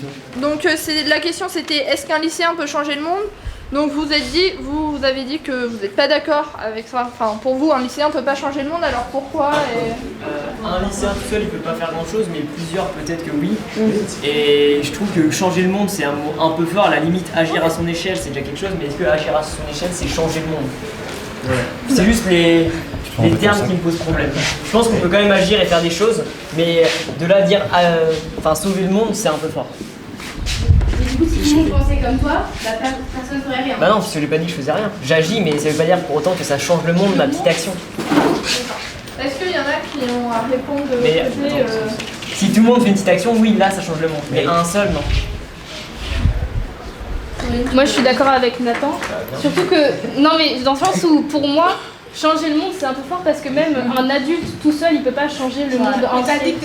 question. Donc la question c'était est-ce qu'un lycéen peut changer le monde? Donc vous avez dit que vous n'êtes pas d'accord avec ça. Enfin, pour vous, un lycéen ne peut pas changer le monde, alors pourquoi Un lycéen tout seul, il peut pas faire grand-chose, mais plusieurs, peut-être que oui. Et je trouve que changer le monde, c'est un mot un peu fort. À la limite, agir à son échelle, c'est déjà quelque chose, mais est-ce que agir à son échelle, c'est changer le monde? C'est juste les termes qui me posent problème. Je pense qu'on peut quand même agir et faire des choses, mais de là à dire sauver le monde, c'est un peu fort. Et du coup, si tout le monde pensait comme toi, personne ne ferait rien. Bah non, parce que je n'ai pas dit que je faisais rien. J'agis, mais ça veut pas dire pour autant que ça change le monde, ma petite action. Est-ce qu'il y en a qui ont à répondre de Mais si tout le monde fait une petite action, oui, là ça change le monde. Mais un seul, non. Moi, je suis d'accord avec Nathan. Surtout que, non mais dans le sens où, pour moi, changer le monde, c'est un peu fort parce que même un adulte tout seul, il peut pas changer le monde entier.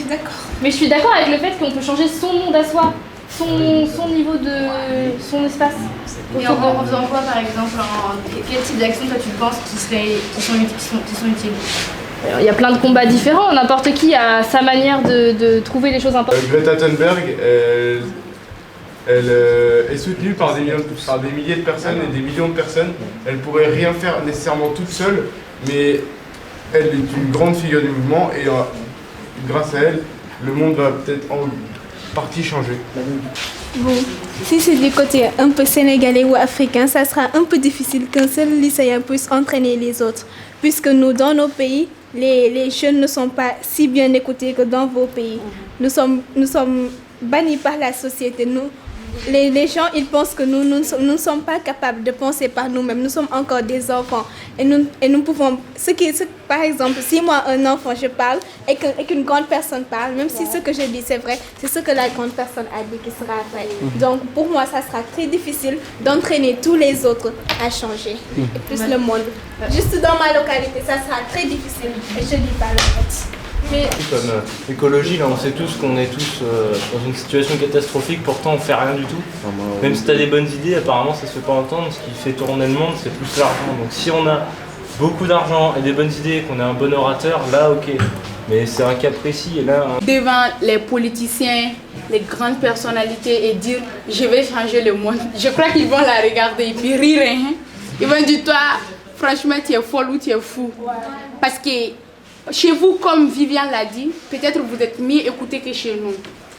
Mais je suis d'accord avec le fait qu'on peut changer son monde à soi, son niveau de, son espace. Et en faisant quoi, par exemple, quel type d'action toi tu penses qui sont utiles? Il y a plein de combats différents, n'importe qui a sa manière de trouver les choses importantes. Greta Thunberg, elle est soutenue par des milliers de personnes et des millions de personnes. Elle pourrait rien faire nécessairement toute seule, mais elle est une grande figure du mouvement et grâce à elle, le monde va peut-être en partie changer. Bon, si c'est du côté un peu sénégalais ou africain, ça sera un peu difficile qu'un seul lycéen puisse entraîner les autres, puisque nous, dans nos pays, les jeunes ne sont pas si bien écoutés que dans vos pays. Nous sommes bannis par la société. Les gens, ils pensent que nous ne sommes pas capables de penser par nous-mêmes. Nous sommes encore des enfants. Et nous pouvons... par exemple, si moi, un enfant, je parle et qu'une grande personne parle, même si ce que je dis, c'est vrai, c'est ce que la grande personne a dit qui sera vrai. Donc, pour moi, ça sera très difficile d'entraîner tous les autres à changer. Et plus le monde. Juste dans ma localité, ça sera très difficile. Et je dis pas le fait. Mais Comme écologie, là on sait tous qu'on est tous dans une situation catastrophique, pourtant on fait rien du tout. Même si tu as des bonnes idées, apparemment ça se fait pas entendre, ce qui fait tourner le monde c'est plus l'argent. Donc si on a beaucoup d'argent et des bonnes idées, qu'on est un bon orateur, là ok. Mais c'est un cas précis et là... Devant les politiciens, les grandes personnalités et dire je vais changer le monde, je crois qu'ils vont la regarder et puis rire. Hein? Ils vont dire toi franchement tu es folle ou tu es fou. Parce que chez vous, comme Viviane l'a dit, peut-être vous êtes mieux écoutés que chez nous.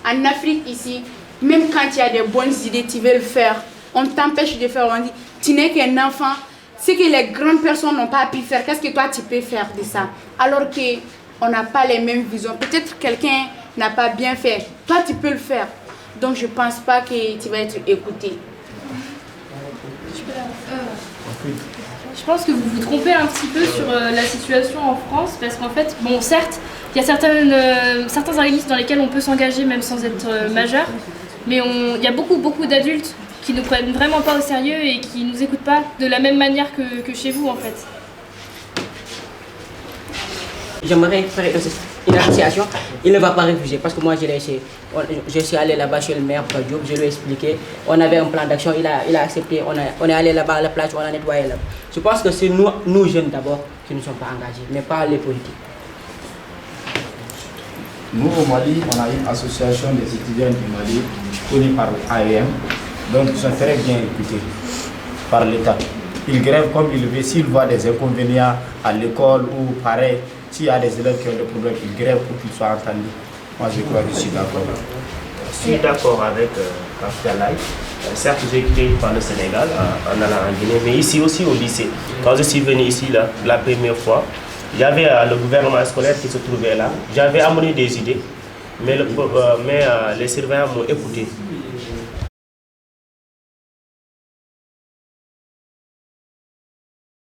En Afrique, ici, même quand il y a des bonnes idées, tu veux le faire. On t'empêche de faire, on dit, tu n'es qu'un enfant. Ce que les grandes personnes n'ont pas pu faire, qu'est-ce que toi tu peux faire de ça? Alors qu'on n'a pas les mêmes visions. Peut-être quelqu'un n'a pas bien fait. Toi, tu peux le faire. Donc, je ne pense pas que tu vas être écouté. Je pense que vous vous trompez un petit peu sur la situation en France parce qu'en fait, bon certes, il y a certains organismes dans lesquels on peut s'engager même sans être majeur, mais il y a beaucoup d'adultes qui ne prennent vraiment pas au sérieux et qui ne nous écoutent pas de la même manière que chez vous en fait. J'aimerais faire une association, il ne va pas refuser parce que moi je suis allé là-bas chez le maire Diop, je lui ai expliqué, on avait un plan d'action, il a accepté, on est allé là-bas à la plage, on a nettoyé là-bas. Je pense que c'est nous jeunes d'abord qui ne sommes pas engagés, mais pas les politiques. Nous au Mali, on a une association des étudiants du Mali connue par l'AEM, donc ils sont très bien écoutés par l'État. Ils grèvent comme ils veulent, s'ils voient des inconvénients à l'école ou pareil. S'il y a des élèves qui ont des problèmes, ils grèvent pour qu'ils soient entendus. Moi, je crois que je suis d'accord. Je suis d'accord avec Kafka Light. Certes, j'ai quitté par le Sénégal en allant en Guinée, mais ici aussi au lycée. Quand je suis venu ici la première fois, il y avait le gouvernement scolaire qui se trouvait là. J'avais amené des idées, mais les surveillants m'ont écouté.